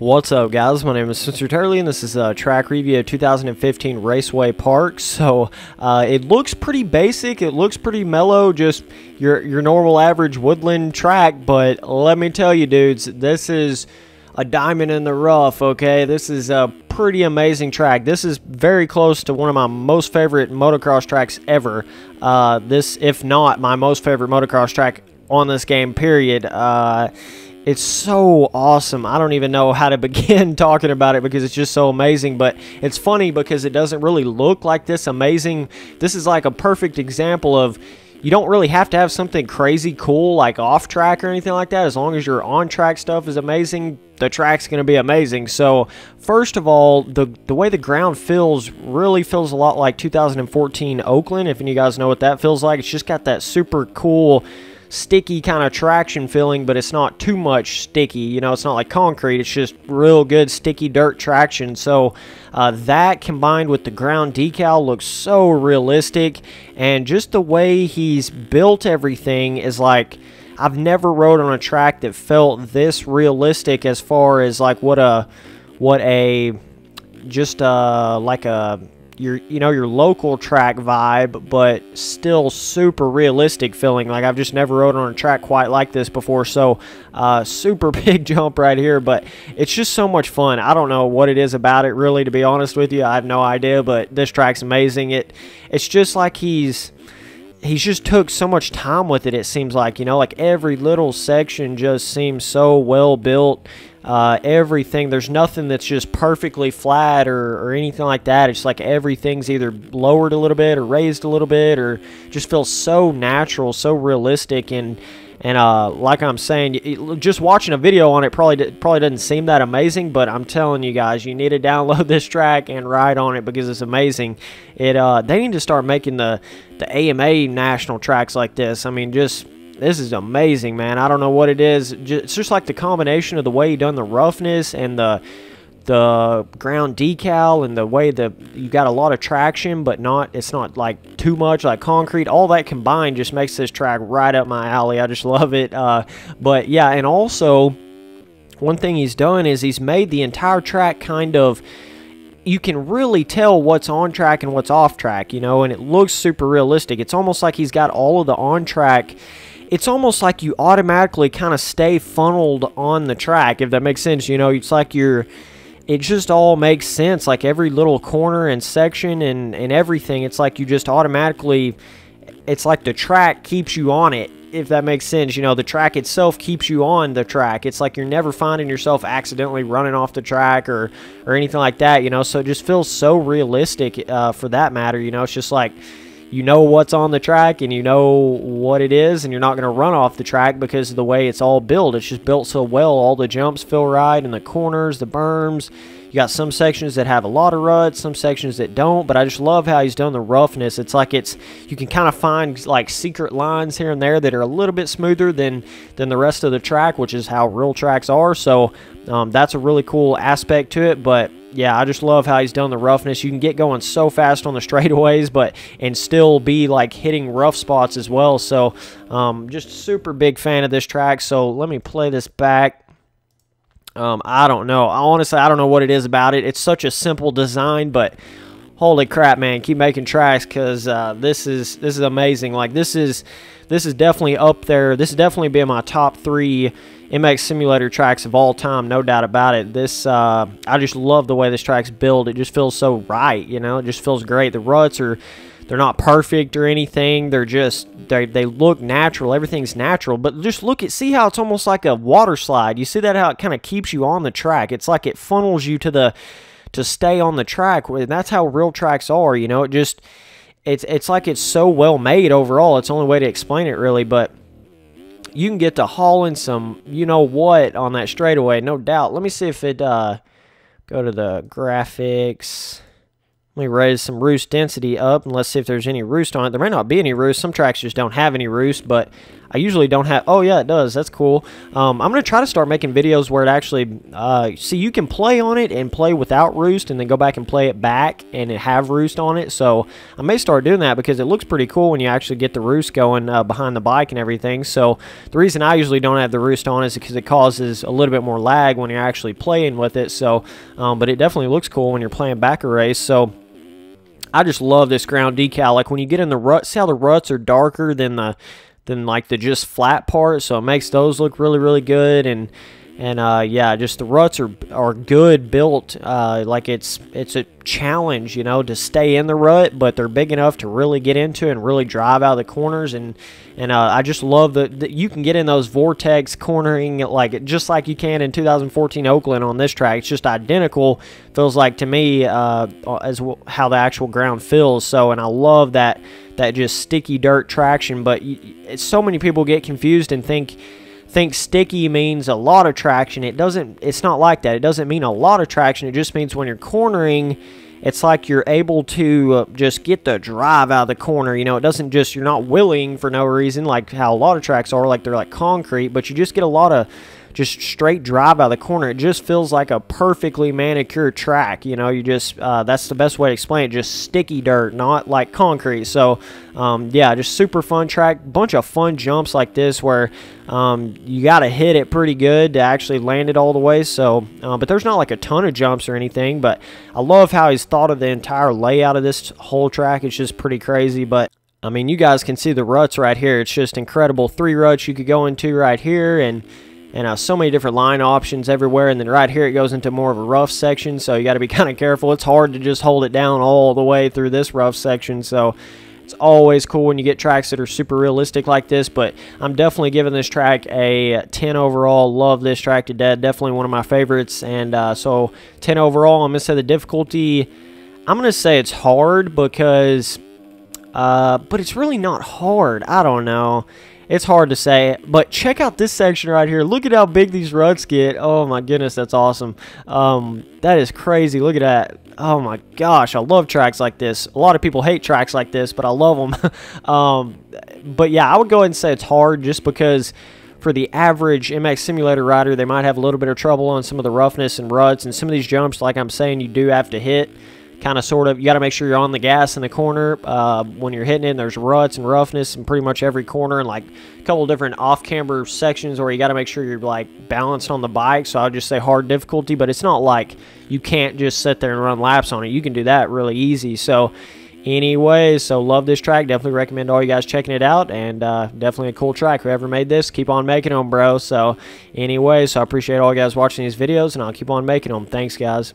What's up, guys? My name is Schrute, and this is a track review of 2015 Raceway Park. So it looks pretty basic. It looks pretty mellow, just your normal average woodland track. But let me tell you, dudes, this is a diamond in the rough. Okay, this is a pretty amazing track. This is very close to one of my most favorite motocross tracks ever. This, if not my most favorite motocross track on this game, period. It's so awesome. I don't even know how to begin talking about it because it's just so amazing. But it's funny because it doesn't really look like this amazing. This is like a perfect example of you don't really have to have something crazy cool like off track or anything like that. As long as your on track stuff is amazing, the track's going to be amazing. So first of all, the way the ground feels really feels a lot like 2014 Oakland. If you guys know what that feels like, it's just got that super cool sticky kind of traction feeling, but it's not too much sticky. You know, it's not like concrete. It's just real good sticky dirt traction. So that combined with the ground decal looks so realistic, and just the way he's built everything is like I've never rode on a track that felt this realistic as far as like what a your local track vibe, but still super realistic feeling. Like I've just never rode on a track quite like this before. So super big jump right here, but it's just so much fun. I don't know what it is about it, really, to be honest with you. I have no idea, but this track's amazing. It's just like he's just took so much time with it, it seems like, you know, like every little section just seems so well built. Everything, there's nothing that's just perfectly flat or anything like that. It's like everything's either lowered a little bit or raised a little bit, or just feels so natural, so realistic. And like I'm saying, just watching a video on it probably doesn't seem that amazing, but I'm telling you guys, you need to download this track and ride on it because it's amazing. They need to start making the AMA national tracks like this. I mean, this is amazing, man. I don't know what it is. It's just like the combination of the way he done the roughness and the ground decal and the way you got a lot of traction, but it's not like too much like concrete. All that combined just makes this track right up my alley. I just love it. But yeah, and also one thing he's done is he's made the entire track kind of, you can really tell what's on track and what's off track, you know, and it looks super realistic. It's almost like he's got all of the on track. It's almost like you automatically kind of stay funneled on the track, if that makes sense. You know, it's like it just all makes sense. Like every little corner and section and everything, it's like you just automatically, it's like the track keeps you on it, if that makes sense. You know, the track itself keeps you on the track. It's like you're never finding yourself accidentally running off the track or anything like that, you know. So it just feels so realistic for that matter, you know. It's just like, you know what's on the track and you know what it is, and you're not going to run off the track because of the way it's all built. It's just built so well. All the jumps feel right, and the corners, the berms. You got some sections that have a lot of ruts, some sections that don't, but I just love how he's done the roughness. It's like you can kind of find like secret lines here and there that are a little bit smoother than the rest of the track, which is how real tracks are. So that's a really cool aspect to it. But yeah, I just love how he's done the roughness. You can get going so fast on the straightaways, and still be like hitting rough spots as well. So just super big fan of this track. So let me play this back. I don't know. Honestly, I don't know what it is about it. It's such a simple design, but holy crap, man! Keep making tracks, because this is amazing. Like this is definitely up there. This has definitely been my top 3 MX Simulator tracks of all time, no doubt about it. This I just love the way this track's built. It just feels so right, you know. It just feels great. The ruts they're not perfect or anything. They're just they look natural. Everything's natural. But just see how it's almost like a water slide. You see that, how it kind of keeps you on the track. It's like it funnels you to stay on the track. And that's how real tracks are, you know. It's like it's so well made overall. It's the only way to explain it, really. But you can get to hauling some, you know what, on that straightaway, no doubt. Let me see if it go to the graphics. Let me raise some roost density up, and let's see if there's any roost on it. There may not be any roost. Some tracks just don't have any roost, but I usually don't have... Oh, yeah, it does. That's cool. I'm going to try to start making videos where it actually... see, you can play on it and play without roost, and then go back and play it back and have roost on it. So I may start doing that because it looks pretty cool when you actually get the roost going behind the bike and everything. So the reason I usually don't have the roost on is because it causes a little bit more lag when you're actually playing with it. So, but it definitely looks cool when you're playing back a race. So I just love this ground decal. Like when you get in the rut, see how the ruts are darker than like the just flat part, so it makes those look really, really good. And yeah, just the ruts are good built. Like it's a challenge, you know, to stay in the rut, but they're big enough to really get into and really drive out of the corners. And I just love that you can get in those vortex cornering like just like you can in 2014 Oakland on this track. It's just identical, feels like to me, as how the actual ground feels. So, and I love that just sticky dirt traction. But so many people get confused and think sticky means a lot of traction. It's not like that. It doesn't mean a lot of traction. It just means when you're cornering, it's like you're able to just get the drive out of the corner. You know, it doesn't just, you're not willing for no reason like how a lot of tracks are, like they're like concrete, but you just get a lot of just straight drive out of the corner. It just feels like a perfectly manicured track. You know, you just, that's the best way to explain it, just sticky dirt, not like concrete. So, yeah, just super fun track. Bunch of fun jumps like this where you got to hit it pretty good to actually land it all the way. So, but there's not like a ton of jumps or anything, but I love how he's thought of the entire layout of this whole track. It's just pretty crazy. But I mean, you guys can see the ruts right here. It's just incredible. 3 ruts you could go into right here, and so many different line options everywhere. And then right here it goes into more of a rough section, so you got to be kind of careful. It's hard to just hold it down all the way through this rough section. So it's always cool when you get tracks that are super realistic like this. But I'm definitely giving this track a 10 overall. Love this track to death. Definitely one of my favorites. And so 10 overall. I'm going to say the difficulty, I'm going to say it's hard because but it's really not hard. I don't know. It's hard to say, but check out this section right here. Look at how big these ruts get. Oh my goodness, that's awesome. That is crazy. Look at that. Oh my gosh, I love tracks like this. A lot of people hate tracks like this, but I love them. But yeah, I would go ahead and say it's hard just because for the average MX Simulator rider, they might have a little bit of trouble on some of the roughness and ruts, and some of these jumps, like I'm saying, you do have to hit. Kind of sort of, you got to make sure you're on the gas in the corner when you're hitting it. There's ruts and roughness in pretty much every corner, and like a couple different off-camber sections where you got to make sure you're like balanced on the bike. So I'll just say hard difficulty, but it's not like you can't just sit there and run laps on it. You can do that really easy. So anyway, so love this track. Definitely recommend all you guys checking it out, and definitely a cool track. Whoever made this, keep on making them, bro. So anyway, so I appreciate all you guys watching these videos, and I'll keep on making them. Thanks, guys.